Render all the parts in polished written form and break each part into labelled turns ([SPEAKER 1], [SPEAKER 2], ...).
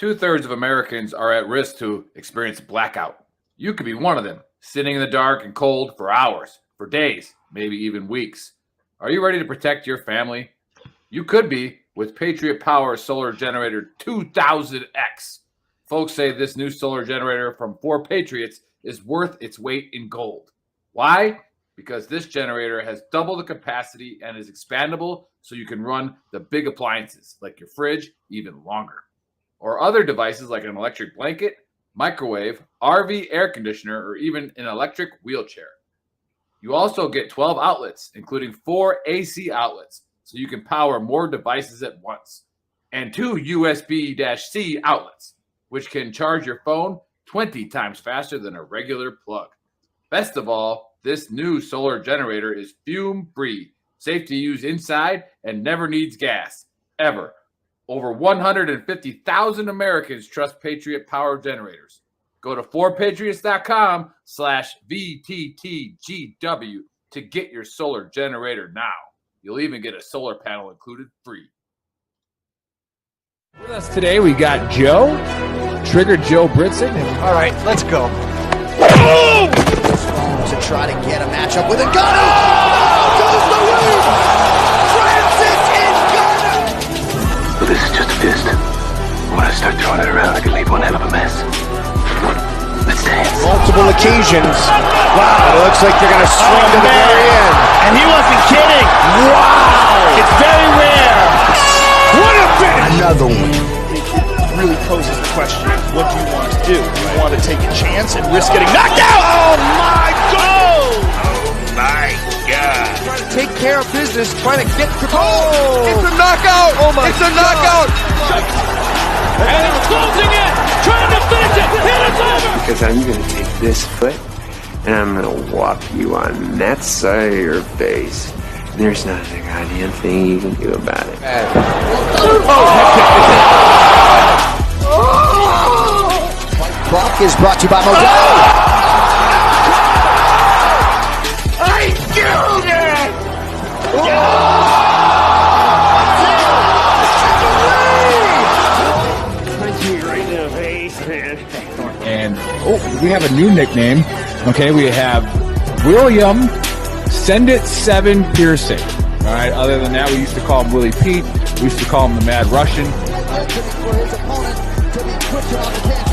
[SPEAKER 1] 2/3 of Americans are at risk to experience blackout. You could be one of them, sitting in the dark and cold for hours, for days, maybe even weeks. Are you ready to protect your family? You could be with Patriot Power Solar Generator 2000X. Folks say this new solar generator from 4 Patriots is worth its weight in gold. Why? Because this generator has double the capacity and is expandable so you can run the big appliances like your fridge even longer. Or other devices like an electric blanket, microwave, RV air conditioner, or even an electric wheelchair. You also get 12 outlets, including 4 AC outlets, so you can power more devices at once, and 2 USB-C outlets, which can charge your phone 20 times faster than a regular plug. Best of all, this new solar generator is fume-free, safe to use inside, and never needs gas, ever. Over 150,000 Americans trust Patriot Power generators. Go to 4patriots.com/VTTGW to get your solar generator now. You'll even get a solar panel included free.
[SPEAKER 2] With us today, we got Joe, Trigger Joe Britson.
[SPEAKER 3] All right, let's go.
[SPEAKER 4] To try to get a matchup with a gunner. Oh, goes the roof. Francis is gunner.
[SPEAKER 5] Well, this is just a fist. When I start throwing it around, I can leave one hell of a mess. Let's dance.
[SPEAKER 3] Multiple occasions. Wow, it looks like they're going to swing to the very end.
[SPEAKER 6] And he wasn't kidding.
[SPEAKER 3] Wow.
[SPEAKER 6] It's very rare.
[SPEAKER 3] What a finish.
[SPEAKER 4] Another one.
[SPEAKER 6] It really poses the question, what do you want to do? Do you want to take a chance and risk getting knocked out?
[SPEAKER 3] Oh, my God.
[SPEAKER 5] Oh, my God.
[SPEAKER 3] Trying to take care of business, trying to get to goal.
[SPEAKER 4] Oh.
[SPEAKER 3] It's a knockout.
[SPEAKER 4] Oh, my
[SPEAKER 3] It's a knockout.
[SPEAKER 6] And he's closing it, trying to finish it, and it's over.
[SPEAKER 7] Because I'm going to take this foot and I'm going to whop you on that side of your face. There's not a goddamn thing you can do about it.
[SPEAKER 4] Buck is brought to you by Modelo.
[SPEAKER 5] I killed it!
[SPEAKER 2] And we have a new nickname. Okay, we have William Send It 7 Piercing. All right, other than that, we used to call him Willie Pete. We used to call him the Mad Russian.
[SPEAKER 4] For his opponent to be quicker on the catch.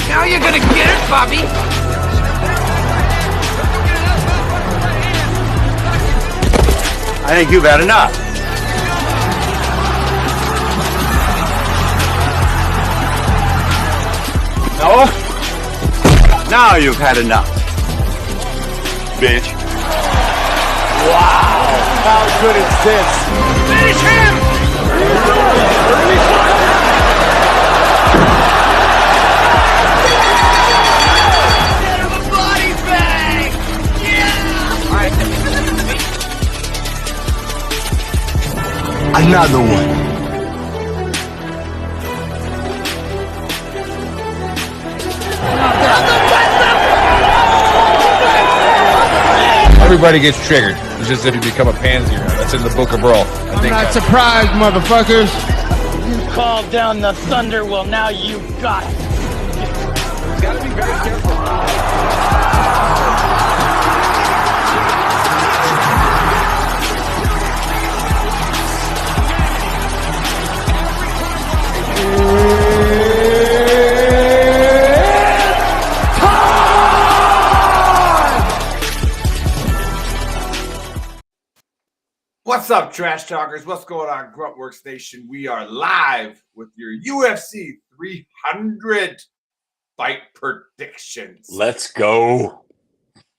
[SPEAKER 5] Now you're gonna get it, Bobby!
[SPEAKER 6] I think you've had enough. No? Now you've had enough. Bitch.
[SPEAKER 3] Wow. How good is this?
[SPEAKER 5] Finish him!
[SPEAKER 4] Another one.
[SPEAKER 2] Everybody gets triggered. It's just if you become a pansy or not. That's in the book of Brawl.
[SPEAKER 8] I'm not surprised, motherfuckers.
[SPEAKER 6] You called down the thunder, well now you got it.
[SPEAKER 2] Gotta be very careful.
[SPEAKER 1] What's up, Trash Talkers? What's going on, Gruntworks Nation? We are live with your UFC 300 fight predictions.
[SPEAKER 6] Let's go.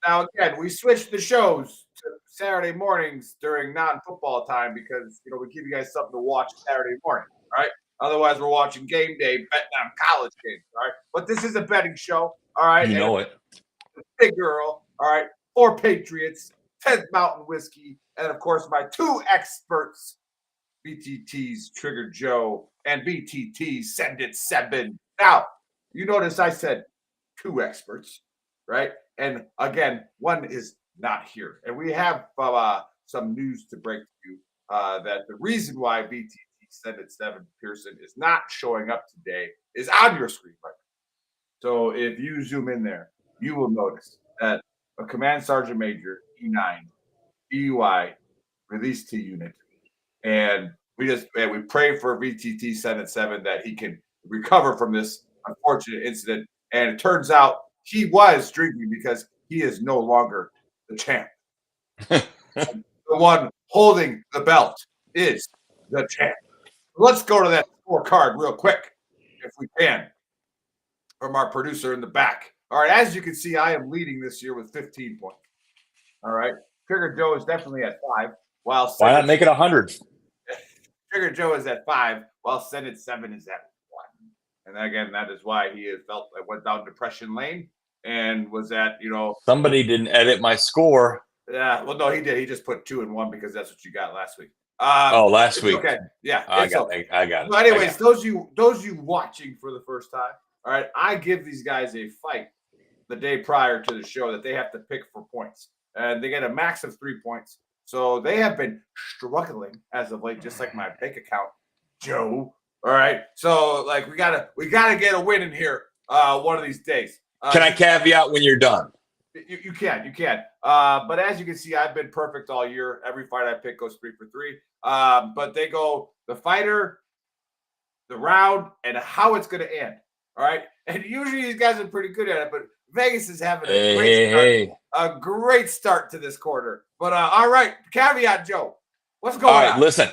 [SPEAKER 1] Now, again, we switched the shows to Saturday mornings during non-football time because, we give you guys something to watch Saturday morning, all right? Otherwise, we're watching game day, betting on college games, all right? But this is a betting show, all right?
[SPEAKER 6] You know it.
[SPEAKER 1] Big girl, all right? 4 Patriots, 10th Mountain Whiskey, and of course my two experts, VTT's Trigger Joe and VTT Send It 7. Now, you notice I said two experts, right? And again, one is not here. And we have some news to break to you that the reason why VTT Send It 7 Pearson is not showing up today is on your screen right now. So if you zoom in there, you will notice that a Command Sergeant Major E9 DUI released to unit, and we pray for VTT Send It 7 that he can recover from this unfortunate incident. And it turns out he was drinking because he is no longer the champ. The one holding the belt is the champ. Let's go to that scorecard real quick, if we can, from our producer in the back. All right, as you can see, I am leading this year with 15 points. All right, Trigger Joe is definitely at 5. While
[SPEAKER 9] why not make it 100?
[SPEAKER 1] Trigger Joe is at 5, while Send It 7 is at 1. And again, that is why he has went down depression lane and was at,
[SPEAKER 9] Somebody didn't edit my score.
[SPEAKER 1] Yeah, well, no, he did. He just put 2 and 1 because that's what you got last week.
[SPEAKER 9] Last week.
[SPEAKER 1] Okay, yeah,
[SPEAKER 9] I got it.
[SPEAKER 1] So anyways, those you watching for the first time, all right, I give these guys a fight the day prior to the show that they have to pick for points, and they get a max of 3 points. So they have been struggling as of late, just like my bank account, Joe. All right, so like we gotta get a win in here one of these days.
[SPEAKER 9] Can I caveat when you're done?
[SPEAKER 1] You can. But as you can see, I've been perfect all year. Every fight I pick goes 3 for 3. But they go the fighter, the round, and how it's going to end. All right. And usually these guys are pretty good at it, but Vegas is having a great start to this quarter. But all right, caveat, Joe. What's going on?
[SPEAKER 9] All right, listen.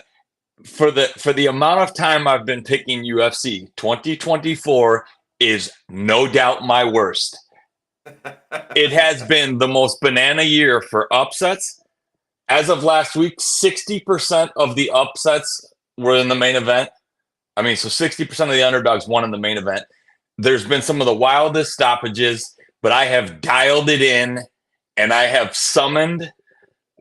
[SPEAKER 9] For the amount of time I've been picking UFC, 2024 is no doubt my worst. It has been the most banana year for upsets. As of last week, 60% of the upsets were in the main event. I mean, so 60% of the underdogs won in the main event. There's been some of the wildest stoppages, but I have dialed it in, and I have summoned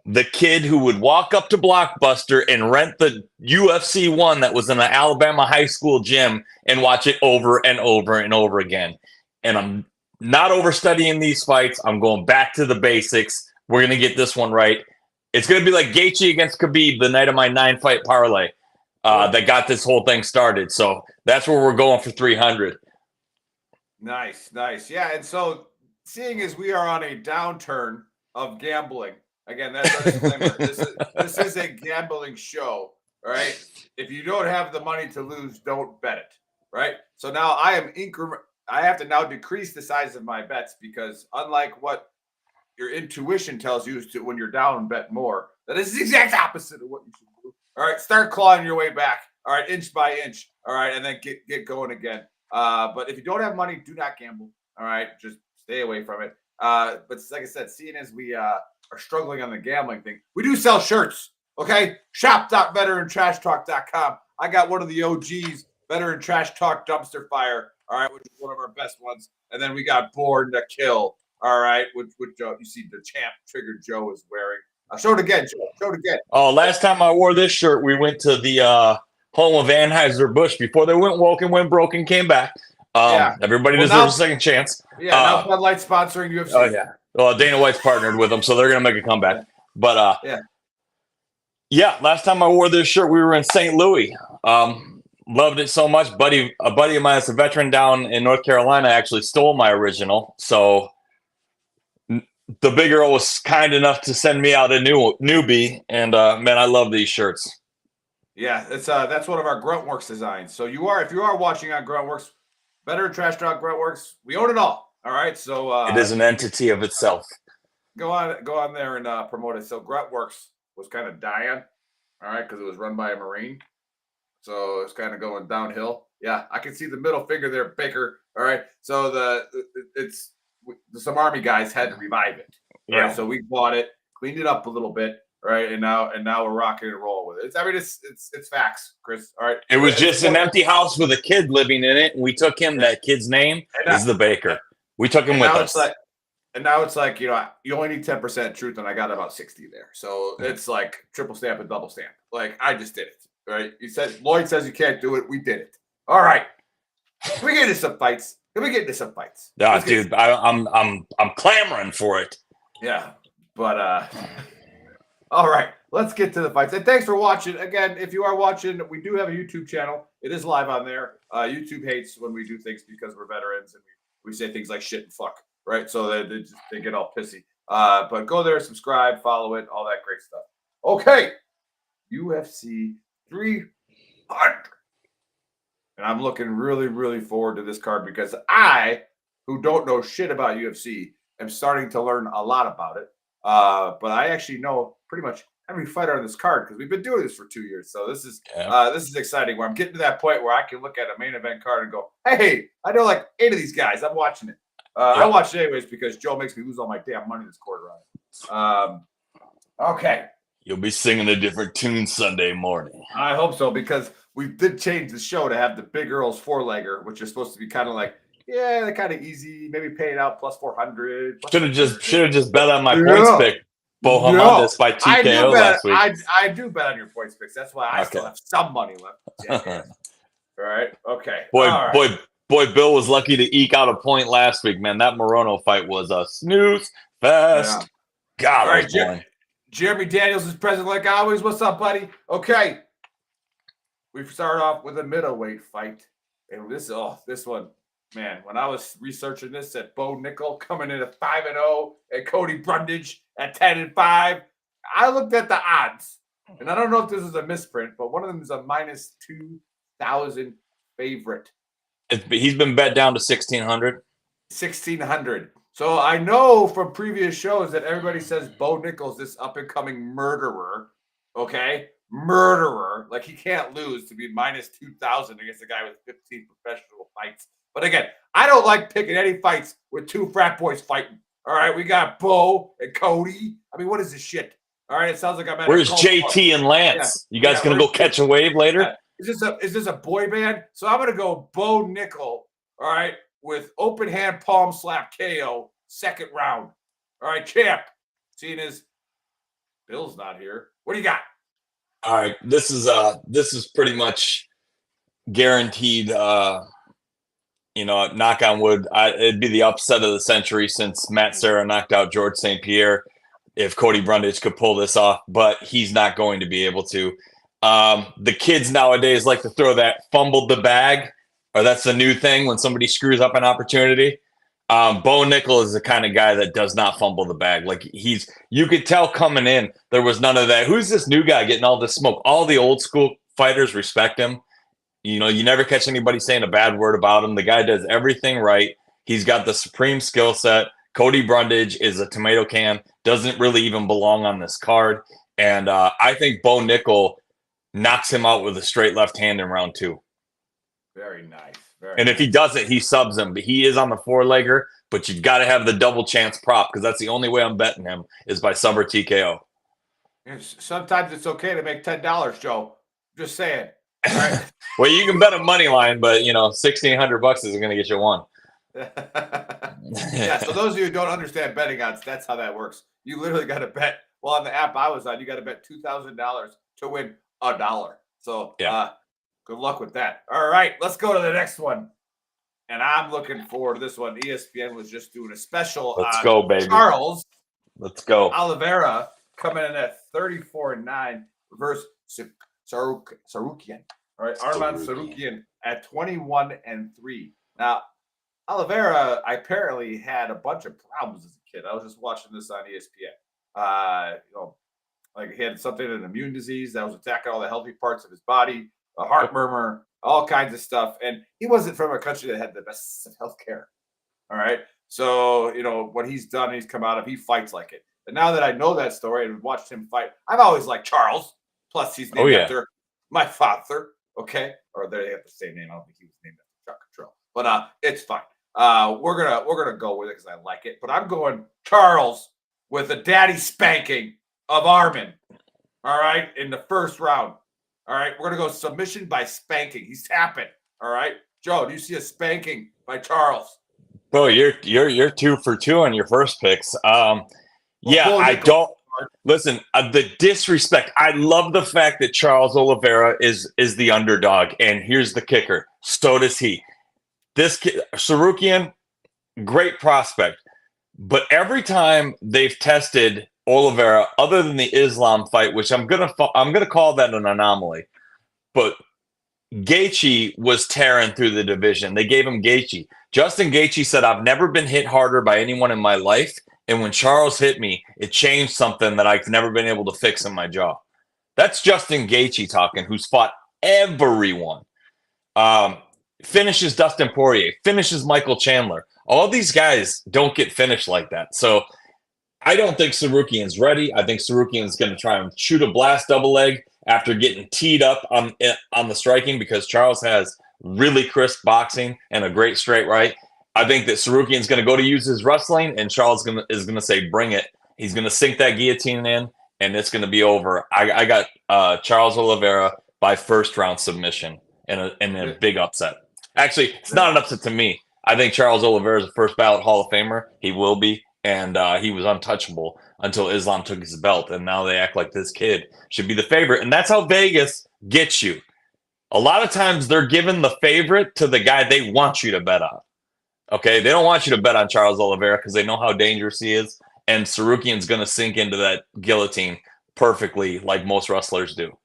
[SPEAKER 9] the kid who would walk up to Blockbuster and rent the UFC 1 that was in an Alabama high school gym and watch it over and over and over again. And I'm not overstudying these fights. I'm going back to the basics. We're going to get this one right. It's going to be like Gaethje against Khabib the night of my 9-fight parlay that got this whole thing started. So that's where we're going for 300.
[SPEAKER 1] Nice. Yeah, and so seeing as we are on a downturn of gambling, again, that's our disclaimer. This is a gambling show, all right? If you don't have the money to lose, don't bet it, right? So now I have to now decrease the size of my bets because unlike what your intuition tells you is to when you're down, bet more. That is the exact opposite of what you should do. All right, start clawing your way back. All right, inch by inch. All right, and then get going again. But if you don't have money, do not gamble. All right, just stay away from it. But like I said, seeing as we are struggling on the gambling thing, we do sell shirts. Okay, shop.VeteranTrashTalk.com. I got one of the OGs, Veteran Trash Talk Dumpster Fire. All right, which is one of our best ones. And then we got Born to Kill. All right, which you see the champ Trigger Joe is wearing. Show it again, Joe. Show it again.
[SPEAKER 9] Oh, last time I wore this shirt, we went to the home of Anheuser-Busch before they went woke and went broke and came back. Everybody deserves a second chance.
[SPEAKER 1] Yeah, now Bud Light sponsoring UFC.
[SPEAKER 9] Oh, yeah. Well, Dana White's partnered with them, so they're going to make a comeback. But, last time I wore this shirt, we were in St. Louis. Loved it so much. A buddy of mine that's a veteran down in North Carolina actually stole my original. So the big girl was kind enough to send me out a newbie. And, man, I love these shirts.
[SPEAKER 1] Yeah, that's one of our Gruntworks designs. So if you are watching on Gruntworks, Veteran Trash Talk Gruntworks, we own it all. All right, so
[SPEAKER 9] it is an entity of itself.
[SPEAKER 1] Go on there and promote it. So Gruntworks was kind of dying, all right, because it was run by a Marine. So it's kind of going downhill. Yeah, I can see the middle finger there, Baker. All right, so some Army guys had to revive it.
[SPEAKER 9] Yeah.
[SPEAKER 1] Right? So we bought it, cleaned it up a little bit. Right, and now we're rocking and rolling with it. It's facts, Chris. All right.
[SPEAKER 9] It was just an empty house with a kid living in it, and we took him. That kid's name is the Baker. We took him with us.
[SPEAKER 1] And now it's like, you only need 10% truth, and I got about 60 there. So it's like triple stamp and double stamp. Like, I just did it, right? Lloyd says you can't do it. We did it. All right. Can we get into some fights?
[SPEAKER 9] Yeah, dude, I'm clamoring for it.
[SPEAKER 1] Yeah, but all right, let's get to the fights. And thanks for watching. Again, if you are watching, we do have a YouTube channel. It is live on there. YouTube hates when we do things because we're veterans and we say things like shit and fuck, right? So they get all pissy. But go there, subscribe, follow it, all that great stuff. Okay, UFC 300. And I'm looking really, really forward to this card because I, who don't know shit about UFC, am starting to learn a lot about it. But I actually know pretty much every fighter on this card because we've been doing this for 2 years. So this is exciting. Where I'm getting to that point where I can look at a main event card and go, "Hey, I know like 8 of these guys. I'm watching it. I watch it anyways because Joe makes me lose all my damn money this quarter on it." Okay.
[SPEAKER 9] You'll be singing a different tune Sunday morning.
[SPEAKER 1] I hope so because we did change the show to have the Big Earl's 4-legger, which is supposed to be kind of like, yeah, they're kind of easy. Maybe pay it out plus 400.
[SPEAKER 9] Should have just bet on my points pick. Bo Hamondas by TKO last week.
[SPEAKER 1] I do bet on your points picks. That's why I still have some money left. Yeah. All right. Okay.
[SPEAKER 9] Boy, Bill was lucky to eke out a point last week, man. That Morono fight was a snooze fest. Yeah. God, all right,
[SPEAKER 1] Jeremy Daniels is present like always. What's up, buddy? Okay. We start off with a middleweight fight. And this one, man, when I was researching this at Bo Nickel coming in at 5-0 and Cody Brundage at 10-5, I looked at the odds. And I don't know if this is a misprint, but one of them is a minus 2,000 favorite.
[SPEAKER 9] He's been bet down to 1,600.
[SPEAKER 1] 1,600. So I know from previous shows that everybody says Bo Nickel's this up-and-coming murderer, okay? Murderer. Like, he can't lose to be minus 2,000 against a guy with 15 professional fights. But again, I don't like picking any fights with 2 frat boys fighting. All right, we got Bo and Cody. I mean, what is this shit? All right, it sounds like I'm at
[SPEAKER 9] Where's JT and Lance? Yeah. You guys going to go catch a wave later?
[SPEAKER 1] Yeah. Is this a boy band? So I'm going to go Bo Nickel, all right, with open hand palm slap KO, 2nd round. All right, champ. Seeing as Bill's not here. What do you got?
[SPEAKER 9] All right, this is pretty much guaranteed. Knock on wood, it'd be the upset of the century since Matt Serra knocked out George St. Pierre. If Cody Brundage could pull this off, but he's not going to be able to. The kids nowadays like to throw that fumbled the bag, or that's the new thing when somebody screws up an opportunity. Bo Nickel is the kind of guy that does not fumble the bag. Like you could tell coming in, there was none of that. Who's this new guy getting all this smoke? All the old school fighters respect him. You never catch anybody saying a bad word about him. The guy does everything right. He's got the supreme skill set. Cody Brundage is a tomato can, doesn't really even belong on this card. And I think Bo Nickel knocks him out with a straight left hand in round 2.
[SPEAKER 1] Very nice.
[SPEAKER 9] If he doesn't, he subs him. But he is on the 4-legger, but you've got to have the double chance prop because that's the only way I'm betting him is by sub or TKO.
[SPEAKER 1] Sometimes it's okay to make $10, Joe. Just saying. All right.
[SPEAKER 9] Well, you can bet a money line, but $1,600 isn't going to get you one.
[SPEAKER 1] Yeah, so those of you who don't understand betting odds, that's how that works. You literally got to bet. Well, on the app I was on, you got to bet $2,000 to win $1. So good luck with that. All right, let's go to the next one. And I'm looking forward to this one. ESPN was just doing a special.
[SPEAKER 9] Let's go, baby.
[SPEAKER 1] Charles.
[SPEAKER 9] Let's go.
[SPEAKER 1] Oliveira coming in at 34-9 versus Sarukian. All right, Arman Sarukian at 21-3. Now, Oliveira apparently had a bunch of problems as a kid. I was just watching this on ESPN. Like he had something, an immune disease that was attacking all the healthy parts of his body, a heart murmur, all kinds of stuff. And he wasn't from a country that had the best healthcare. All right. So, what he's done, he's come out of, he fights like it. And now that I know that story and watched him fight, I've always liked Charles. Plus, he's named after my father. Okay. Or they have the same name. I don't think he was named after Chuck Control. But it's fine. We're gonna go with it because I like it. But I'm going Charles with a daddy spanking of Arman. All right, in the first round. All right, we're gonna go submission by spanking. He's tapping. All right, Joe, do you see a spanking by Charles?
[SPEAKER 9] Bro, you're 2 for 2 on your first picks. Yeah, I don't listen. The disrespect. I love the fact that Charles Oliveira is the underdog, and here's the kicker: so does he. This kid, Sarukian, great prospect, but every time they've tested Oliveira, other than the Islam fight, which I'm gonna call that an anomaly, but Gaethje was tearing through the division. They gave him Gaethje. Justin Gaethje said, "I've never been hit harder by anyone in my life, and when Charles hit me, it changed something that I've never been able to fix in my jaw." That's Justin Gaethje talking, who's fought everyone. Finishes Dustin Poirier, finishes Michael Chandler. All these guys don't get finished like that. So I don't think Sarukian's ready. I think Sarukian's going to try and shoot a blast double leg after getting teed up on the striking, because Charles has really crisp boxing and a great straight right. I think that Sarukian's going to go to use his wrestling, and Charles is going to say, "Bring it." He's going to sink that guillotine in, and it's going to be over. I got Charles Oliveira by first round submission in a big upset. Actually, it's not an upset to me. I think Charles Oliveira is a first ballot Hall of Famer. He will be. And he was untouchable until Islam took his belt. And now they act like this kid should be the favorite. And that's how Vegas gets you. A lot of times they're giving the favorite to the guy they want you to bet on. Okay? They don't want you to bet on Charles Oliveira because they know how dangerous he is. And Sarukian's going to sink into that guillotine perfectly like most wrestlers do.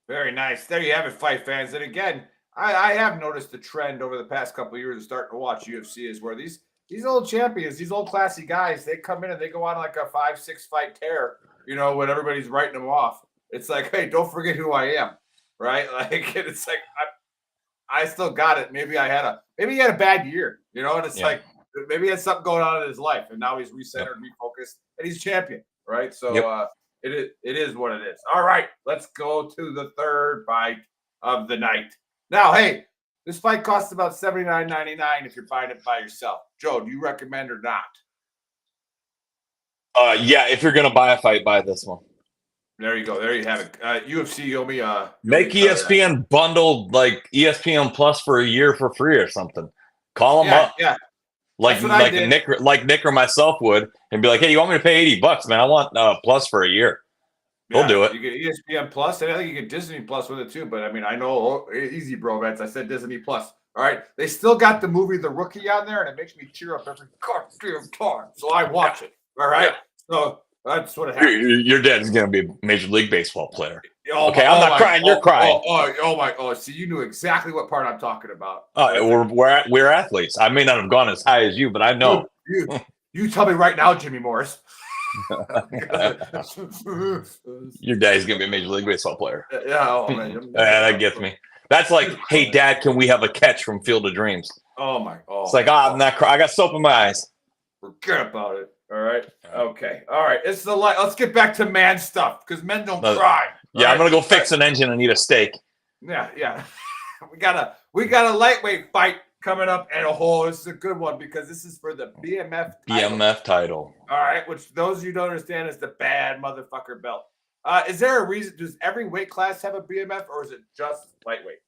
[SPEAKER 1] Very nice. There you have it, fight fans. And again, I have noticed the trend over the past couple of years of starting to watch UFC is where these old champions, these old classy guys, they come in and they go on like a 5-6 fight tear, when everybody's writing them off. It's like, hey, don't forget who I am, right? Like, it's like, I still got it. Maybe he had a bad year, and it's like, maybe he had something going on in his life, and now he's recentered, refocused, and he's champion, right? So it is what it is. All right, let's go to the third fight of the night. Now, hey, this fight costs about $79.99 if you're buying it by yourself. Joe, do you recommend or not?
[SPEAKER 9] Yeah, if you're going to buy a fight, buy this one.
[SPEAKER 1] There you go. there you have it. UFC, you owe me
[SPEAKER 9] make ESPN bundle like ESPN Plus for a year for free or something. Call them up.
[SPEAKER 1] Yeah.
[SPEAKER 9] Like Nick or myself would, and be like, "Hey, you want me to pay $80, man? I want Plus for a year." We'll do it.
[SPEAKER 1] You get ESPN Plus, and I think you get Disney Plus with it too. But I mean, I know easy, bro, Vets. I said Disney Plus. All right, they still got the movie The Rookie on there, and it makes me cheer up every goddamn time. So I watch it. All right, so that's what it happens.
[SPEAKER 9] Your dad is going to be a Major League Baseball player.
[SPEAKER 1] I'm
[SPEAKER 9] not crying. You're crying.
[SPEAKER 1] See, you knew exactly what part I'm talking about.
[SPEAKER 9] We're athletes. I may not have gone as high as you, but I know.
[SPEAKER 1] You tell me right now, Jimmy Morris.
[SPEAKER 9] Your dad's gonna be a Major League Baseball player.
[SPEAKER 1] Yeah, man.
[SPEAKER 9] That gets me. That's like, "Hey, Dad, can we have a catch from Field of Dreams?" It's like, I'm not crying. I got soap in my eyes.
[SPEAKER 1] Forget about it. All right. Okay. All right. Let's get back to man stuff because men don't cry.
[SPEAKER 9] Yeah, I'm gonna go fix an engine and eat a steak.
[SPEAKER 1] Yeah. we got a lightweight fight coming up, and this is a good one because this is for the BMF
[SPEAKER 9] title.
[SPEAKER 1] All right, which those of you don't understand is the bad motherfucker belt. Is there a reason? Does every weight class have a BMF, or is it just lightweight?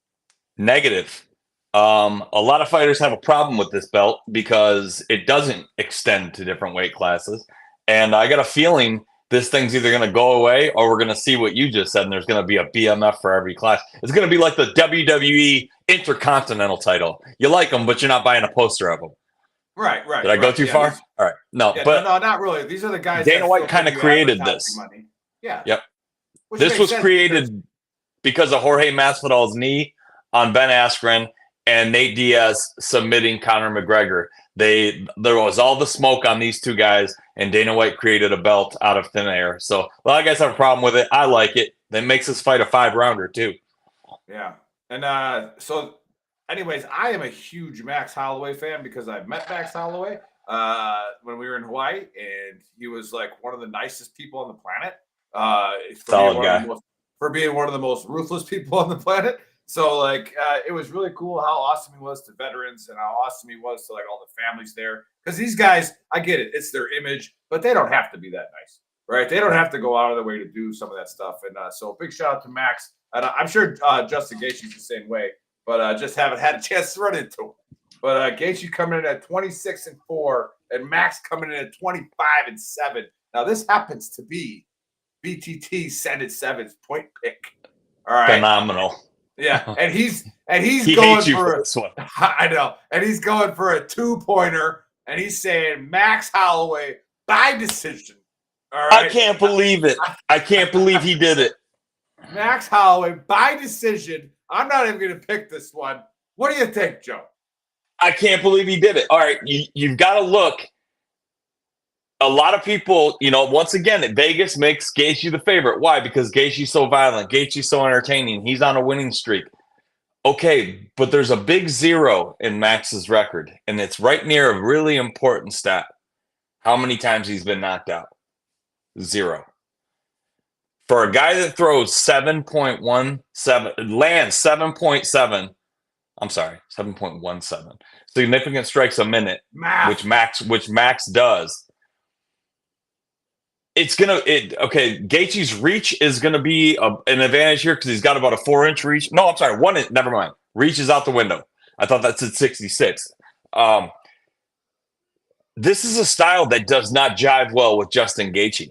[SPEAKER 9] Negative. A lot of fighters have a problem with this belt because it doesn't extend to different weight classes, and I got a feeling this thing's either going to go away or we're going to see what you just said, and there's going to be a BMF for every class. It's going to be like the WWE Intercontinental title. You like them, but you're not buying a poster of them.
[SPEAKER 1] Right.
[SPEAKER 9] Did I go too far? All right. No,
[SPEAKER 1] no, not really. These are the guys.
[SPEAKER 9] Dana White kind of created this.
[SPEAKER 1] Money. Yeah.
[SPEAKER 9] Yep. This was created because of Jorge Masvidal's knee on Ben Askren and Nate Diaz submitting Conor McGregor. There was all the smoke on these two guys, and Dana White created a belt out of thin air. So a lot of guys have a problem with it. I like it. That makes this fight a 5-rounder too.
[SPEAKER 1] Yeah. And so anyways, I am a huge Max Holloway fan because I met Max Holloway when we were in Hawaii, and he was like one of the nicest people on the planet.
[SPEAKER 9] Solid guy.
[SPEAKER 1] For being one of the most ruthless people on the planet. So, it was really cool how awesome he was to veterans and how awesome he was to, all the families there. Because these guys, I get it. It's their image, but they don't have to be that nice, right? They don't have to go out of their way to do some of that stuff. And so big shout out to Max. And I'm sure Justin Gaethje's the same way, but just haven't had a chance to run into him. But Gaethje coming in at 26-4, and Max coming in at 25-7. Now this happens to be VTT Send It 7's point pick. All right,
[SPEAKER 9] Phenomenal.
[SPEAKER 1] Yeah, and he's
[SPEAKER 9] He
[SPEAKER 1] going
[SPEAKER 9] hates you
[SPEAKER 1] for
[SPEAKER 9] for this one.
[SPEAKER 1] I know, and he's going for a 2-pointer, and he's saying Max Holloway by decision. All right,
[SPEAKER 9] I can't believe it. I can't believe he did it.
[SPEAKER 1] Max Holloway by decision. I'm not even going to pick this one. What do you think, Joe?
[SPEAKER 9] I can't believe he did it. All right, you've got to look. A lot of people, once again, Vegas makes Gaethje the favorite. Why? Because Gaethje's so violent. Gaethje's so entertaining. He's on a winning streak. Okay, but there's a big 0 in Max's record, and it's right near a really important stat. How many times he's been knocked out? 0. For a guy that throws 7.17, lands 7.7, I'm sorry, 7.17 significant strikes a minute, which Max does. Gaethje's reach is gonna be an advantage here because he's got about a 4-inch reach. No, I'm sorry, 1 inch. Never mind. Reach is out the window. I thought that said 66. This is a style that does not jive well with Justin Gaethje,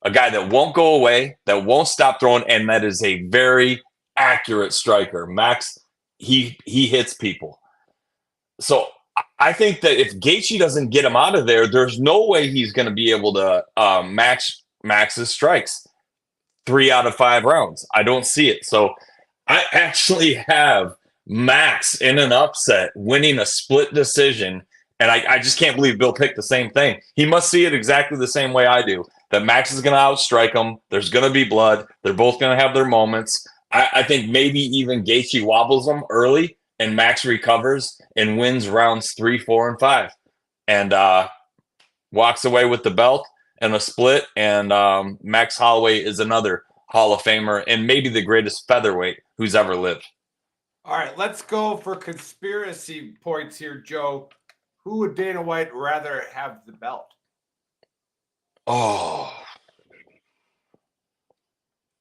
[SPEAKER 9] a guy that won't go away, that won't stop throwing, and that is a very accurate striker. Max, he hits people. So I think that if Gaethje doesn't get him out of there, there's no way he's going to be able to match Max's strikes 3 out of 5 rounds. I don't see it. So I actually have Max in an upset, winning a split decision, and I just can't believe Bill picked the same thing. He must see it exactly the same way I do, that Max is going to outstrike him. There's going to be blood. They're both going to have their moments. I think maybe even Gaethje wobbles him early, and Max recovers and wins rounds 3, 4, and 5, and walks away with the belt and a split. And Max Holloway is another Hall of Famer and maybe the greatest featherweight who's ever lived.
[SPEAKER 1] All right, let's go for conspiracy points here, Joe. Who would Dana White rather have the belt?
[SPEAKER 9] Oh,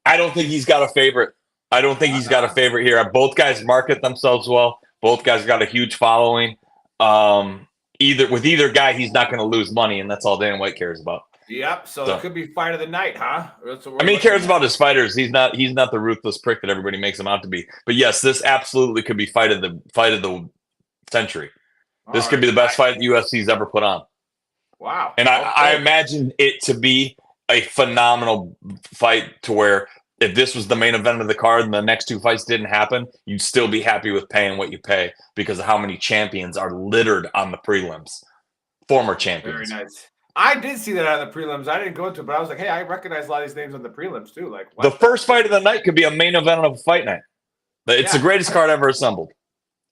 [SPEAKER 9] I don't think he's got a favorite. I don't think he's got a favorite here. Both guys market themselves well. Both guys got a huge following. Either guy, he's not going to lose money, and that's all Dan White cares about.
[SPEAKER 1] Yep. So it could be fight of the night, huh?
[SPEAKER 9] He cares about his fighters. He's not the ruthless prick that everybody makes him out to be. But yes, this absolutely could be fight of the century. This could be the best fight the UFC's ever put on.
[SPEAKER 1] Wow.
[SPEAKER 9] And I imagine it to be a phenomenal fight to where if this was the main event of the card and the next 2 fights didn't happen, you'd still be happy with paying what you pay because of how many champions are littered on the prelims. Former champions.
[SPEAKER 1] Very nice. I did see that on the prelims. I didn't go into it, but I was like, hey, I recognize a lot of these names on the prelims too. Like
[SPEAKER 9] the first fight of the night could be a main event of a fight night. It's the greatest card ever assembled.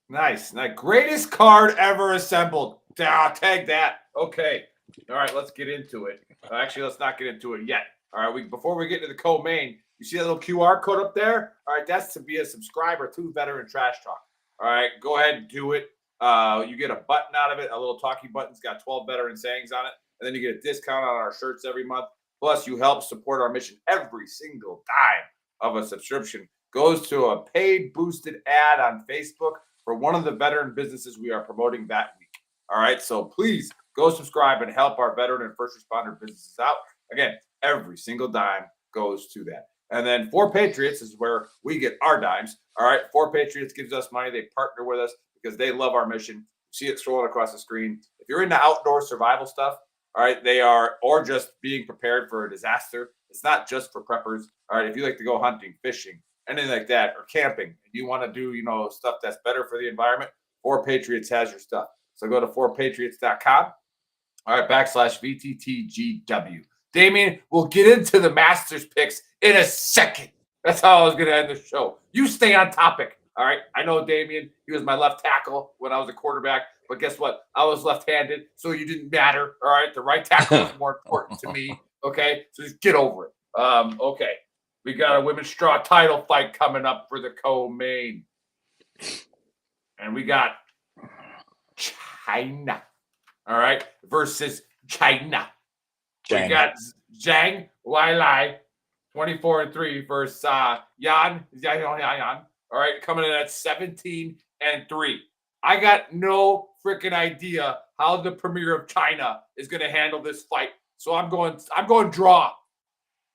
[SPEAKER 1] Nice. Greatest card ever assembled. Tag that. Okay. All right, let's get into it. Actually, let's not get into it yet. All right, before we get into the co-main, you see that little QR code up there? All right, that's to be a subscriber to Veteran Trash Talk. All right, go ahead and do it. You get a button out of it, a little talkie button's got 12 veteran sayings on it, and then you get a discount on our shirts every month. Plus, you help support our mission. Every single dime of a subscription goes to a paid boosted ad on Facebook for one of the veteran businesses we are promoting that week. All right, so please go subscribe and help our veteran and first responder businesses out. Again, every single dime goes to that. And then 4 Patriots is where we get our dimes. All right, 4 Patriots gives us money. They partner with us because they love our mission. You see it scrolling across the screen. If you're into outdoor survival stuff, all right, they are, or just being prepared for a disaster. It's not just for preppers. All right, if you like to go hunting, fishing, anything like that, or camping, and you want to do, stuff that's better for the environment, 4 Patriots has your stuff. So go to 4patriots.com. All right, /VTTGW. Damien, we'll get into the Masters picks in a second. That's how I was going to end the show. You stay on topic. All right. I know Damien, he was my left tackle when I was a quarterback, but guess what? I was left-handed, so you didn't matter. All right. The right tackle was more important to me. Okay. So just get over it. Okay. We got a women's straw title fight coming up for the co-main. And we got China. All right. Versus China. We got Zhang Weili, 24-3 versus Yan. All right, coming in at 17-3. I got no freaking idea how the premier of China is going to handle this fight. So I'm going draw.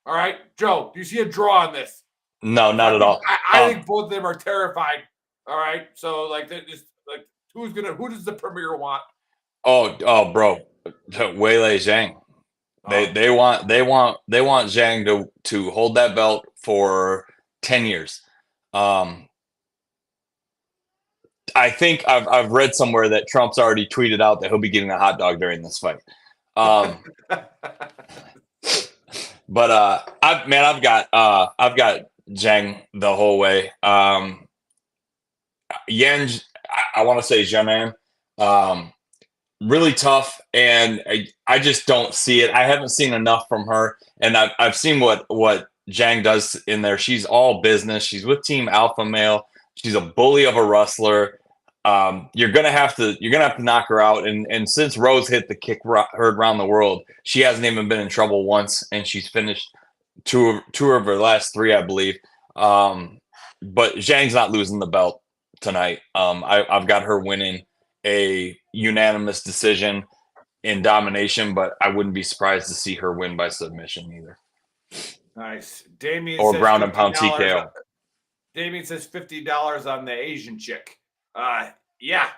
[SPEAKER 1] All right, Joe, do you see a draw on this?
[SPEAKER 9] No, not at all.
[SPEAKER 1] I think both of them are terrified. All right, so like they're just like who does the premier want?
[SPEAKER 9] Oh, bro, Weili Zhang. They want Zhang to hold that belt for 10 years. I think I've read somewhere that Trump's already tweeted out that he'll be getting a hot dog during this fight. But I've got Zhang the whole way. Yan, I want to say Jianan, really tough, and I just don't see it. I haven't seen enough from her, and I've seen what Zhang does in there. She's all business. She's with Team Alpha Male. She's a bully of a wrestler. You're gonna have to knock her out. And since Rose hit the kick heard around the world, she hasn't even been in trouble once, and she's finished two of her last three, I believe. But Zhang's not losing the belt tonight. I've got her winning a unanimous decision in domination, but I wouldn't be surprised to see her win by submission either.
[SPEAKER 1] Nice. Damien
[SPEAKER 9] or
[SPEAKER 1] says
[SPEAKER 9] ground and pound
[SPEAKER 1] $50
[SPEAKER 9] TKO.
[SPEAKER 1] Damien says $50 on the Asian chick. Yeah,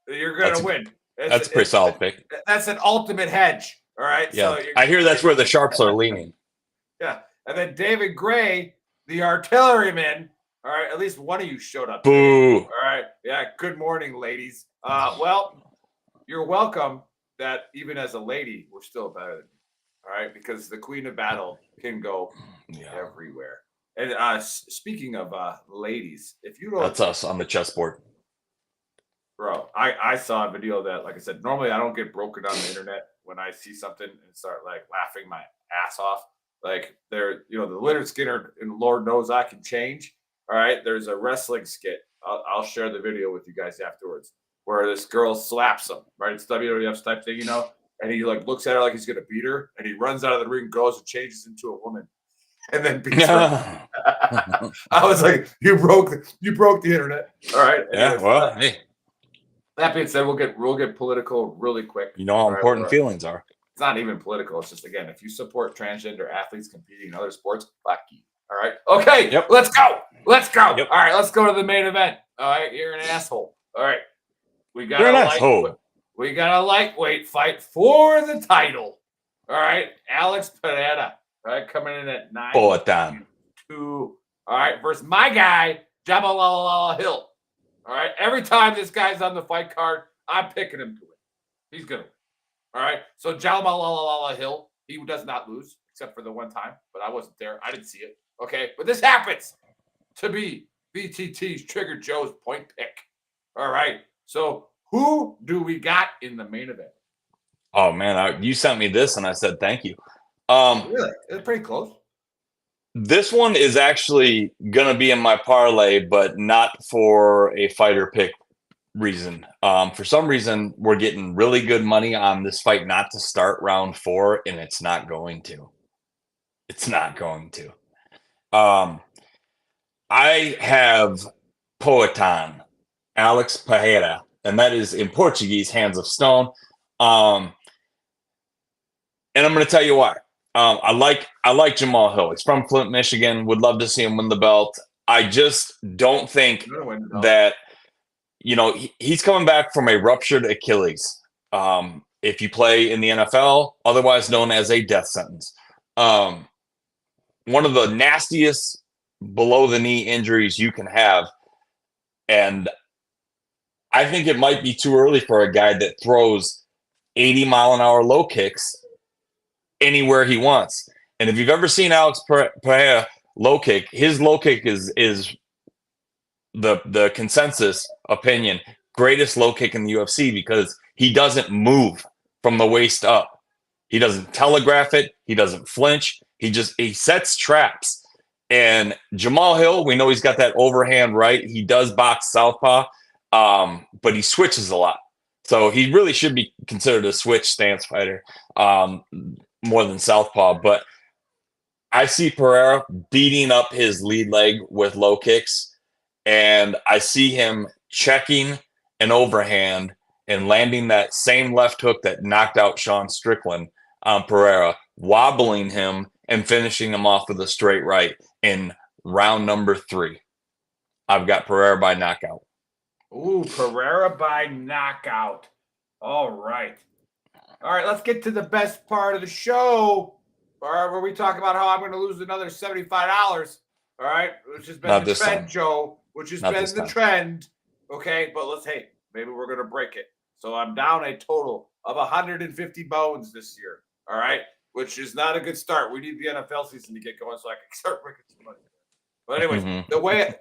[SPEAKER 1] you're gonna win.
[SPEAKER 9] That's a pretty solid pick.
[SPEAKER 1] That's an ultimate hedge. All right.
[SPEAKER 9] Yeah,
[SPEAKER 1] So
[SPEAKER 9] I hear that's where the sharps are leaning.
[SPEAKER 1] Yeah, and then David Gray, the artilleryman. All right, at least one of you showed up.
[SPEAKER 9] Boo.
[SPEAKER 1] All right. Yeah. Good morning, ladies. Well, you're welcome. That even as a lady, we're still better than you. All right, because the Queen of Battle can go everywhere. And speaking of ladies, if you don't,
[SPEAKER 9] that's us on the chessboard.
[SPEAKER 1] Bro, I saw a video that, like I said, normally I don't get broken on the internet when I see something and start like laughing my ass off. Like the Leonard Skinner and Lord knows I can change. All right, there's a wrestling skit. I'll share the video with you guys afterwards where this girl slaps him. Right, it's WWF's type thing, and he like looks at her like he's gonna beat her, and he runs out of the ring, goes and changes into a woman, and then beats her. I was like, you broke the internet. All right.
[SPEAKER 9] Yeah. Well, hey.
[SPEAKER 1] That being said, we'll get political really quick.
[SPEAKER 9] You know how important feelings are.
[SPEAKER 1] It's not even political. It's just, again, if you support transgender athletes competing in other sports, fuck you. All right. Okay.
[SPEAKER 9] Yep.
[SPEAKER 1] Let's go.
[SPEAKER 9] Yep.
[SPEAKER 1] All right. Let's go to the main event. All right. You're an asshole. All right. We got a lightweight fight for the title. All right. Alex Pereira. All right. Coming in at 9-2. All right. Versus my guy, Jamal Hill. All right. Every time this guy's on the fight card, I'm picking him to win. He's going to win. All right. So Jamal Hill, he does not lose except for the one time, but I wasn't there. I didn't see it. Okay. But this happens to be VTT's Trigger Joe's point pick. All right. So who do we got in the main event?
[SPEAKER 9] Oh, man. You sent me this and I said, thank you.
[SPEAKER 1] Really? It's pretty close.
[SPEAKER 9] This one is actually going to be in my parlay, but not for a fighter pick reason. For some reason, we're getting really good money on this fight not to start round 4, and it's not going to. It's not going to. I have Poatan, Alex Pereira, and that is in Portuguese, Hands of Stone. And I'm going to tell you why. I like Jamal Hill. He's from Flint, Michigan. Would love to see him win the belt. I just don't think that, he's coming back from a ruptured Achilles. If you play in the NFL, otherwise known as a death sentence. One of the nastiest below the knee injuries you can have. And I think it might be too early for a guy that throws 80-mile-an-hour low kicks anywhere he wants. And if you've ever seen Alex Pereira low kick, his low kick is the consensus opinion greatest low kick in the UFC because he doesn't move from the waist up. He doesn't telegraph it. He doesn't flinch. He sets traps. And Jamal Hill, we know he's got that overhand right. He does box southpaw, but he switches a lot. So he really should be considered a switch stance fighter. More than southpaw, but I see Pereira beating up his lead leg with low kicks, and I see him checking an overhand and landing that same left hook that knocked out Sean Strickland on Pereira, wobbling him and finishing him off with a straight right in round number 3. I've got Pereira by knockout.
[SPEAKER 1] Ooh, Pereira by knockout. All right. All right, let's get to the best part of the show. All right, where we talk about how I'm going to lose another $75. All right, which has been
[SPEAKER 9] Not
[SPEAKER 1] the
[SPEAKER 9] this
[SPEAKER 1] trend,
[SPEAKER 9] time.
[SPEAKER 1] Joe. Which has
[SPEAKER 9] Not
[SPEAKER 1] been
[SPEAKER 9] this
[SPEAKER 1] the
[SPEAKER 9] time.
[SPEAKER 1] trend. Okay, but maybe we're going to break it. So I'm down a total of 150 bones this year. All right, which is not a good start. We need the NFL season to get going so I can start breaking some money. But anyways, the way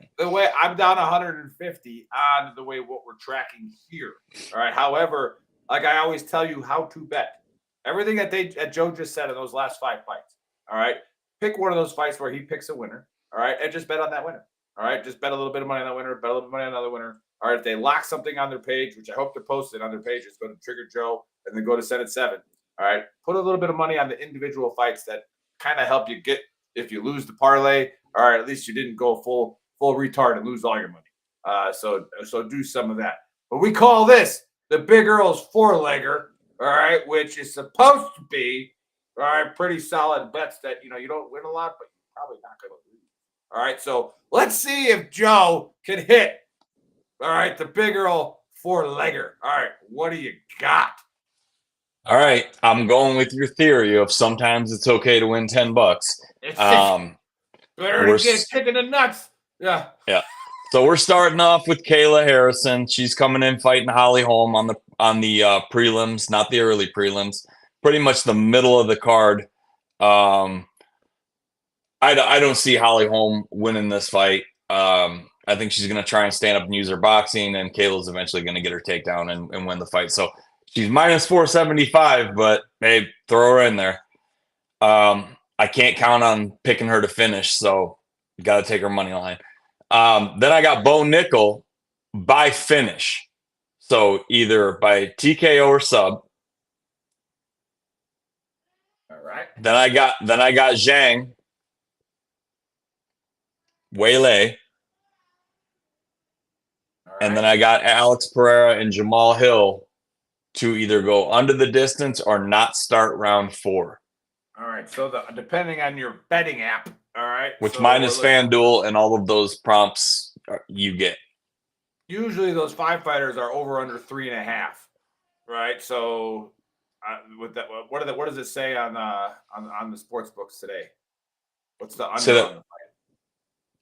[SPEAKER 1] I'm down 150 on the way what we're tracking here. All right. However, like I always tell you how to bet. Everything that Joe just said in those last 5 fights. All right. Pick one of those fights where he picks a winner. All right. And just bet on that winner. All right. Just bet a little bit of money on that winner. Bet a little bit of money on another winner. All right. If they lock something on their page, which I hope they're posted on their page, just go to Trigger Joe and then go to Set at 7. All right. Put a little bit of money on the individual fights that kind of help you get, if you lose the parlay, all right, at least you didn't go full retard and lose all your money. So do some of that. But we call this the Big Earl's 4-legger, all right, which is supposed to be, all right, pretty solid bets that, you don't win a lot, but you're probably not going to lose. All right, so let's see if Joe can hit, all right, the Big Earl 4-legger. All right, what do you got?
[SPEAKER 9] All right, I'm going with your theory of sometimes it's okay to win $10.
[SPEAKER 1] Better to get kicked in the nuts. Yeah.
[SPEAKER 9] Yeah. So we're starting off with Kayla Harrison. She's coming in fighting Holly Holm on the prelims, not the early prelims. Pretty much the middle of the card. I don't see Holly Holm winning this fight. I think she's going to try and stand up and use her boxing, and Kayla's eventually going to get her takedown and win the fight. So she's minus 475, but hey, throw her in there. I can't count on picking her to finish, so you got to take her money line. Then I got Bo Nickel by finish, so either by TKO or sub.
[SPEAKER 1] All right.
[SPEAKER 9] Then I got Zhang, Weili, and then I got Alex Pereira and Jamal Hill to either go under the distance or not start round 4.
[SPEAKER 1] All right, so depending on your betting app, all right,
[SPEAKER 9] which
[SPEAKER 1] so
[SPEAKER 9] minus FanDuel and all of those prompts you get.
[SPEAKER 1] Usually those 5 fighters are over under 3.5, right? So with that, what does it say on the sports books today? What's the under on the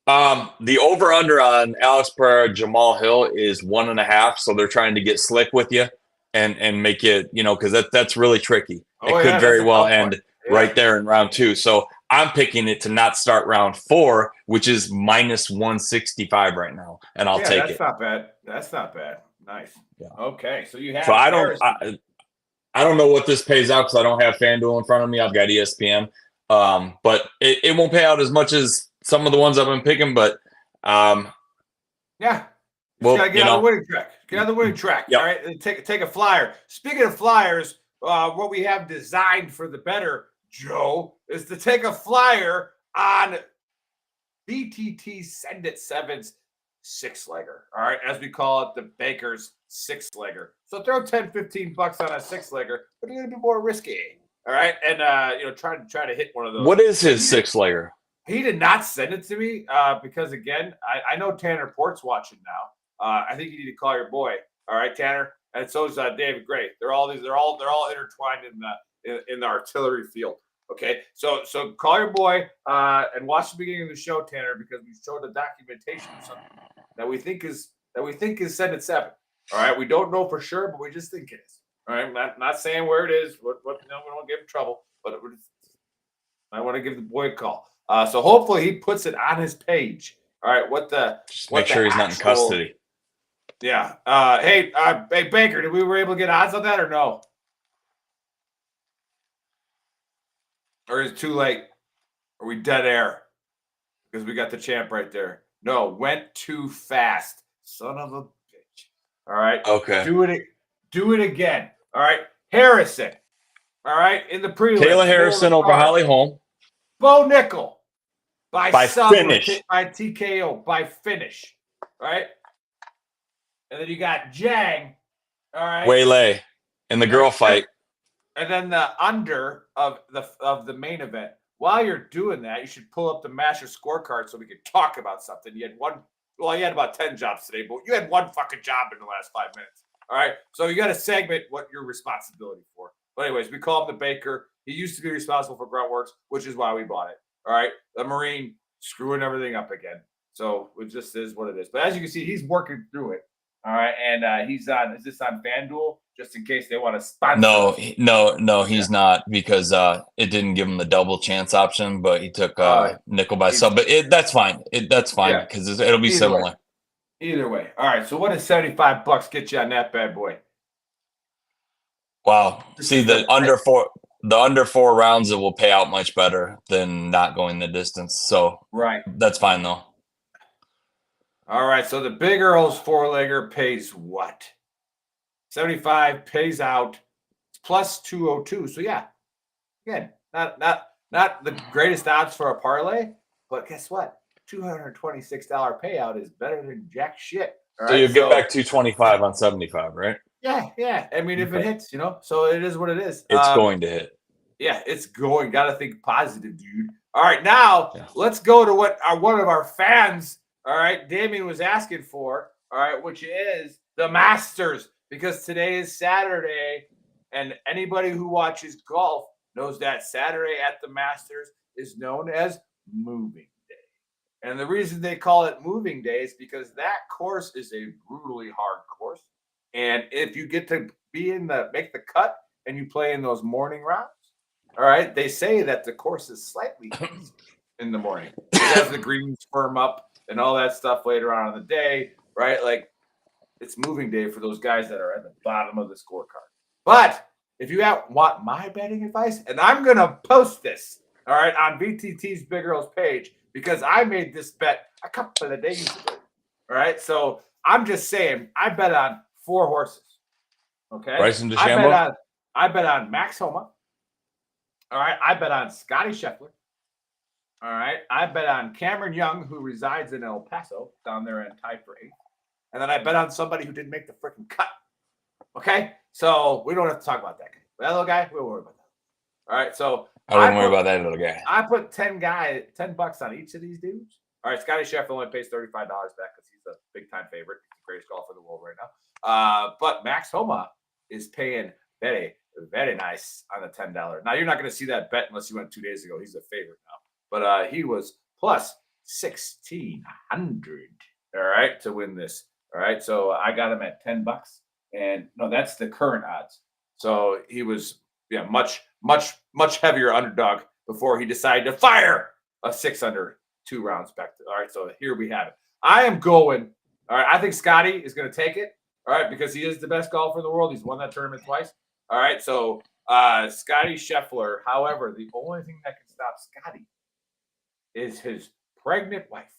[SPEAKER 1] fight?
[SPEAKER 9] The over under on Alex Pereira, Jamal Hill is 1.5. So they're trying to get slick with you and make it, because that's really tricky. It could very well end right there in round 2. So I'm picking it to not start round 4, which is minus 165 right now, and I'll take it.
[SPEAKER 1] That's not bad. That's not bad. Nice. Yeah. Okay, so you have.
[SPEAKER 9] So I don't know what this pays out because I don't have FanDuel in front of me. I've got ESPN, but it won't pay out as much as some of the ones I've been picking. But
[SPEAKER 1] yeah, well, gotta get on the winning track. Get on the winning track. Yep. All right, and take a flyer. Speaking of flyers, what we have designed for the better, Joe, is to take a flyer on VTT Send It 7's 6-legger. All right, as we call it, the Baker's 6-legger. So throw 10, 15 bucks on a 6-legger, but a little bit more risky. All right, and try to hit one of those.
[SPEAKER 9] What is his 6-legger?
[SPEAKER 1] He did not send it to me because again, I know Tanner Port's watching now. I think you need to call your boy. All right, Tanner, and so is David Gray. They're all intertwined in the artillery field. Okay, so call your boy and watch the beginning of the show, Tanner, because we showed the documentation of something that we think is Send It 7. All right, we don't know for sure, but we just think it is. All right, not saying where it is. We don't give him trouble, but I want to give the boy a call. So hopefully he puts it on his page. All right,
[SPEAKER 9] just make sure he's not in custody.
[SPEAKER 1] Yeah. Hey, Baker, did we were able to get odds on that or no? Or is it too late? Are we dead air? Because we got the champ right there. No, went too fast. Son of a bitch. All right.
[SPEAKER 9] Okay.
[SPEAKER 1] Do it again. All right. Harrison. All right. In the prelim.
[SPEAKER 9] Kayla Harrison over Holly Holm.
[SPEAKER 1] Bo Nickel. By
[SPEAKER 9] finish.
[SPEAKER 1] By TKO. By finish. All right. and then you got Jang. All right.
[SPEAKER 9] Waylay in the girl fight.
[SPEAKER 1] And then the under of the main event. While you're doing that, you should pull up the master scorecard so we can talk about something. You had about 10 jobs today, but you had one fucking job in the last 5 minutes. All right. So you got to segment what your responsibility for. But anyways, we call him the baker. He used to be responsible for grunt works, which is why we bought it. All right. The Marine screwing everything up again. So it just is what it is. But as you can see, he's working through it. All right. And is this on FanDuel? Just in case they want to sponsor.
[SPEAKER 9] No, he's not, because it didn't give him the double chance option, but he took nickel by sub. But that's fine. That's fine because it'll be similar.
[SPEAKER 1] Either way. All right. So what does $75 get you on that bad boy?
[SPEAKER 9] Wow. See, the under 4 rounds, it will pay out much better than not going the distance. So that's fine though.
[SPEAKER 1] All right. So the Big Earl's 4-legger pays what? 75 pays out plus 202. So yeah, again, not the greatest odds for a parlay, but guess what? $226 payout is better than jack shit.
[SPEAKER 9] All right? So you get back 225 on 75, right?
[SPEAKER 1] Yeah. I mean, if it hits, so it is what it is.
[SPEAKER 9] It's going to hit.
[SPEAKER 1] Yeah, it's going. Got to think positive, dude. All right, now let's go to what one of our fans, all right, Damien was asking for, all right, which is the Masters. Because today is Saturday, and anybody who watches golf knows that Saturday at the Masters is known as Moving Day. And the reason they call it Moving Day is because that course is a brutally hard course. And if you get to make the cut and you play in those morning rounds, all right, they say that the course is slightly easier in the morning as the greens firm up and all that stuff later on in the day, right? Like, it's moving day for those guys that are at the bottom of the scorecard. But if you want my betting advice, and I'm going to post this, all right, on VTT's Big Earl's page, because I made this bet a couple of days ago. All right. So I'm just saying, I bet on 4 horses. Okay.
[SPEAKER 9] Bryson DeChambeau?
[SPEAKER 1] I bet on Max Homa. All right. I bet on Scotty Scheffler. All right. I bet on Cameron Young, who resides in El Paso, down there and tied for 8th. And then I bet on somebody who didn't make the freaking cut. Okay? So we don't have to talk about that guy. That little guy, we won't worry about that. All right. So
[SPEAKER 9] I wouldn't worry about that little guy.
[SPEAKER 1] I put $10 on each of these dudes. All right. Scotty Scheffler only pays $35 back because he's a big time favorite. He's the greatest golfer in the world right now. But Max Homa is paying very, very nice on the $10. Now you're not going to see that bet unless you went 2 days ago. He's a favorite now. But he was plus 1,600. All right, to win this. All right, so I got him at $10, and no, that's the current odds. So he was, much heavier underdog before he decided to fire a 6 under 2 rounds back. All right, so here we have it. I am going. All right, I think Scotty is going to take it. All right, because he is the best golfer in the world. He's won that tournament twice. All right, so Scotty Scheffler. However, the only thing that can stop Scotty is his pregnant wife.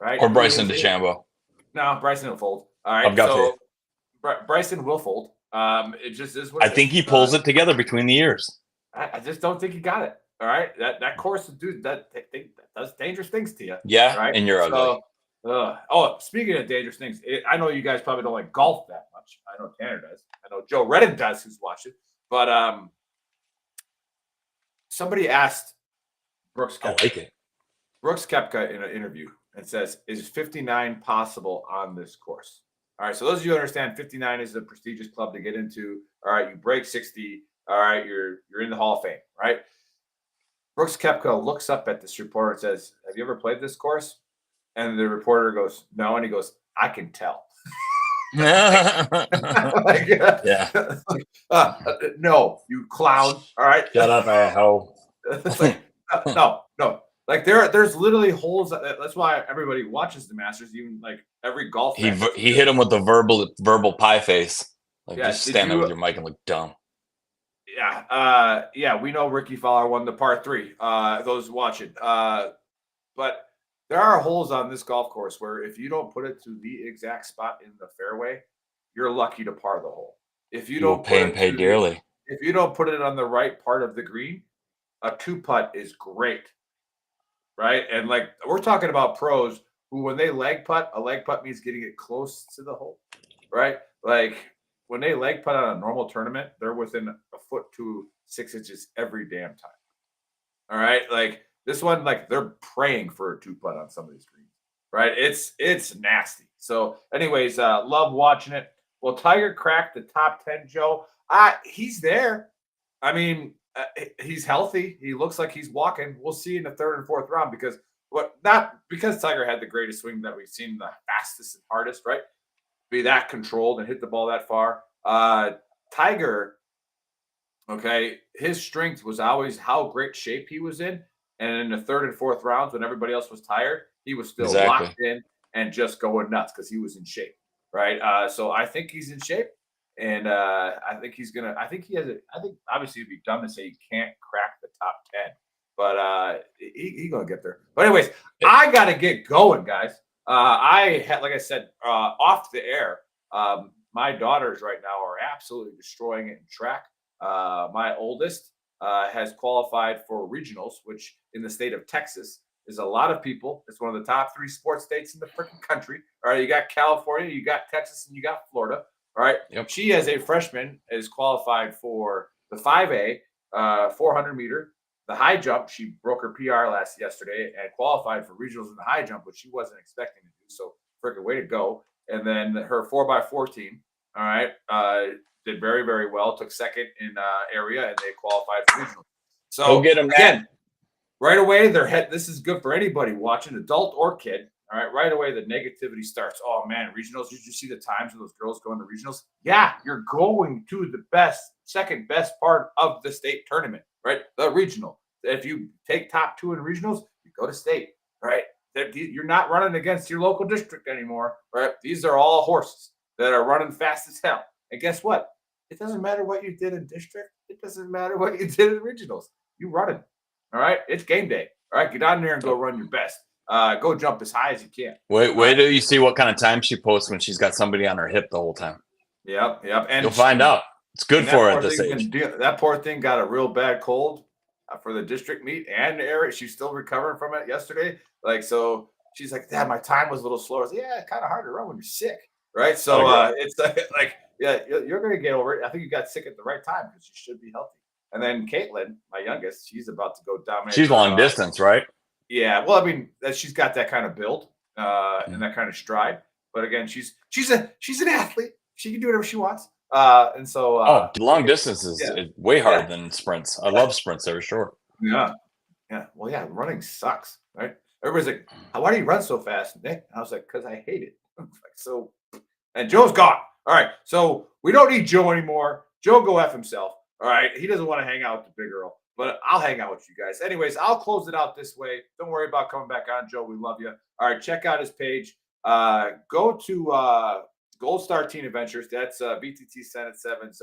[SPEAKER 1] Right,
[SPEAKER 9] or Bryson DeChambeau.
[SPEAKER 1] No, Bryson will fold. All right,
[SPEAKER 9] I've got
[SPEAKER 1] so Bryson will fold. It just is what
[SPEAKER 9] I think he pulls it together between the ears.
[SPEAKER 1] I just don't think he got it. All right, that course, dude, that does dangerous things to you.
[SPEAKER 9] Yeah,
[SPEAKER 1] right?
[SPEAKER 9] And you're ugly.
[SPEAKER 1] Speaking of dangerous things, I know you guys probably don't like golf that much. I know Tanner does. I know Joe Redden does, who's watching. But somebody asked Brooks Koepka.
[SPEAKER 9] I like it.
[SPEAKER 1] Brooks Koepka in an interview and says, "Is 59 possible on this course?" All right, so those of you who understand, 59 is a prestigious club to get into. All right, you break 60. All right, you're in the Hall of Fame, right? Brooks Koepka looks up at this reporter and says, "Have you ever played this course?" And the reporter goes, "No," and he goes, "I can tell." Like, no, you clown. All right,
[SPEAKER 9] shut up, asshole.
[SPEAKER 1] It's like, no. Like there's literally holes. That's why everybody watches the Masters. Even like every golf.
[SPEAKER 9] He hit him with the verbal pie face. Like just stand there with your mic and look dumb.
[SPEAKER 1] Yeah. We know Ricky Fowler won the par 3. Those watching. But there are holes on this golf course where if you don't put it to the exact spot in the fairway, you're lucky to par the hole. If you don't
[SPEAKER 9] pay dearly.
[SPEAKER 1] If you don't put it on the right part of the green, a 2-putt is great. Right? And like we're talking about pros who, when they leg putt, a leg putt means getting it close to the hole, right? Like when they leg putt on a normal tournament, they're within a foot to 6 inches every damn time. All right. Like this one, like they're praying for a 2-putt on some of these greens, right? It's nasty. So, anyways, love watching it. Well, Tiger cracked the top 10, Joe. He's there. I mean, he's healthy. He looks like he's walking. We'll see in the 3rd and 4th round because not because Tiger had the greatest swing that we've seen, the fastest and hardest, right? Be that controlled and hit the ball that far. Tiger, okay, his strength was always how great shape he was in. And in the 3rd and 4th rounds, when everybody else was tired, he was still locked in and just going nuts because he was in shape, right? So I think he's in shape. And I think he's gonna. I think he has. I think obviously it'd be dumb to say he can't crack the top 10, but he's gonna get there. But anyways, I gotta get going, guys. I had, like I said, off the air. My daughters right now are absolutely destroying it in track. My oldest has qualified for regionals, which in the state of Texas is a lot of people. It's one of the top 3 sports states in the freaking country. All right, you got California, you got Texas, and you got Florida. All right.
[SPEAKER 9] Yep.
[SPEAKER 1] She, as a freshman, is qualified for the 5A 400 meter, the high jump. She broke her PR yesterday and qualified for regionals in the high jump, which she wasn't expecting to do. So, freaking way to go. And then her 4x4 team, all right, did very, very well. Took second in area, and they qualified for regionals. So,
[SPEAKER 9] go get them
[SPEAKER 1] again, right away, this is good for anybody watching, adult or kid. All right away, the negativity starts. Oh, man, regionals. Did you see the times of those girls going to regionals? Yeah, you're going to the second best part of the state tournament, right? The regional. If you take top 2 in regionals, you go to state, right? You're not running against your local district anymore, right? These are all horses that are running fast as hell. And guess what? It doesn't matter what you did in district. It doesn't matter what you did in regionals. You run it. All right? It's game day. All right? Get on there and go run your best. Go jump as high as you can.
[SPEAKER 9] Wait till you see what kind of time she posts when she's got somebody on her hip the whole time.
[SPEAKER 1] Yep. And
[SPEAKER 9] you'll find out. It's good for her at this age.
[SPEAKER 1] That poor thing got a real bad cold for the district meet and the area. She's still recovering from it yesterday. Like, so she's like, Dad, my time was a little slower. I was like, yeah, it's kind of hard to run when you're sick, right? So it's like, yeah, you're going to get over it. I think you got sick at the right time because you should be healthy. And then Caitlin, my youngest, she's about to go dominate.
[SPEAKER 9] She's long distance, right?
[SPEAKER 1] Yeah, well, I mean, she's got that kind of build and that kind of stride. But again, she's an athlete. She can do whatever she wants. And so,
[SPEAKER 9] long distance is way harder than sprints. I love sprints; they're short.
[SPEAKER 1] Yeah. Well, yeah, running sucks, right? Everybody's like, "Why do you run so fast, Nick?" And I was like, "Because I hate it." So, and Joe's gone. All right, so we don't need Joe anymore. Joe go F himself. All right, he doesn't want to hang out with the big girl. But I'll hang out with you guys. Anyways, I'll close it out this way. Don't worry about coming back on, Joe. We love you. All right, check out his page. Go to Gold Star Teen Adventures. That's VTT Senate 7's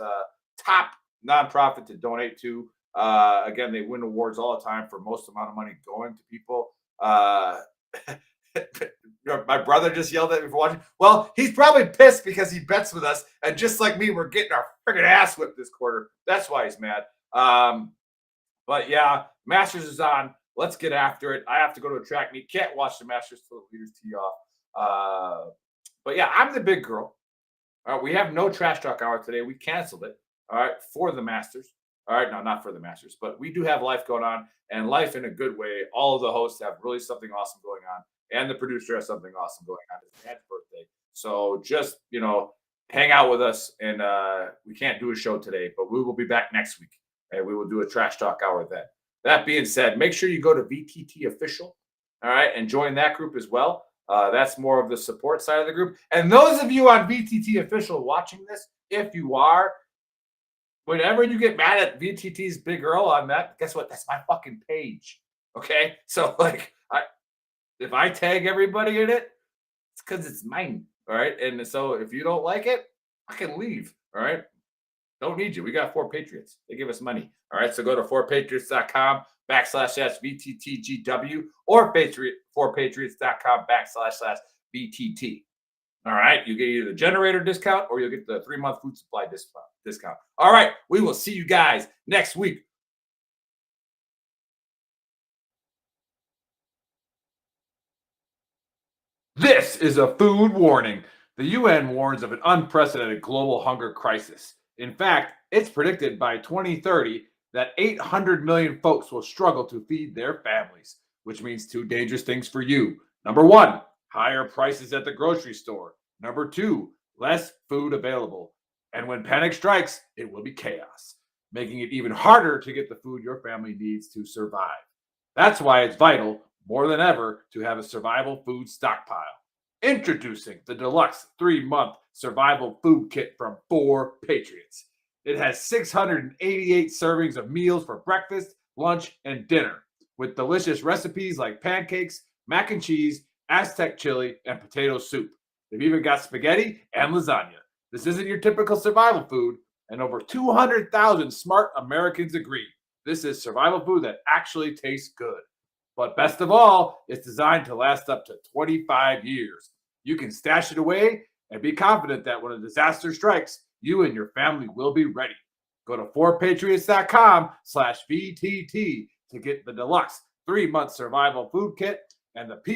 [SPEAKER 1] top nonprofit to donate to. Again, they win awards all the time for most amount of money going to people. My brother just yelled at me for watching. Well, he's probably pissed because he bets with us. And just like me, we're getting our freaking ass whipped this quarter. That's why he's mad. But yeah, Masters is on. Let's get after it. I have to go to a track meet. Can't watch the Masters till the leaders tee off. But yeah, I'm the big girl. All right, we have no trash talk hour today. We canceled it. All right, for the Masters. All right, no, not for the Masters, but we do have life going on, and life in a good way. All of the hosts have really something awesome going on, and the producer has something awesome going on. It's Dad's birthday, so just hang out with us. And we can't do a show today, but we will be back next week. And we will do a trash talk hour then. That being said, make sure you go to VTT Official, all right, and join that group as well. That's more of the support side of the group. And those of you on VTT Official watching this, if you are, whenever you get mad at VTT's big girl on that, guess what? That's my fucking page, okay? So, like, if I tag everybody in it, it's because it's mine, all right? And so if you don't like it, I can leave, all right? Don't need you. We got 4 Patriots. They give us money. All right. So go to 4patriots.com/SVTTGW or 4patriots.com/VTT. All right. You get either the generator discount or you'll get the 3-month food supply discount. All right. We will see you guys next week. This is a food warning. The UN warns of an unprecedented global hunger crisis. In fact, it's predicted by 2030 that 800 million folks will struggle to feed their families, which means two dangerous things for you. Number one, higher prices at the grocery store. Number two, less food available. And when panic strikes, it will be chaos, making it even harder to get the food your family needs to survive. That's why it's vital, more than ever, to have a survival food stockpile. Introducing the deluxe 3-month survival food kit from 4 Patriots. It has 688 servings of meals for breakfast, lunch, and dinner, with delicious recipes like pancakes, mac and cheese, Aztec chili, and potato soup. They've even got spaghetti and lasagna. This isn't your typical survival food, and over 200,000 smart Americans agree. This is survival food that actually tastes good. But best of all, it's designed to last up to 25 years. You can stash it away and be confident that when a disaster strikes, you and your family will be ready. Go to 4patriots.com/VTT to get the deluxe 3-month survival food kit and the piece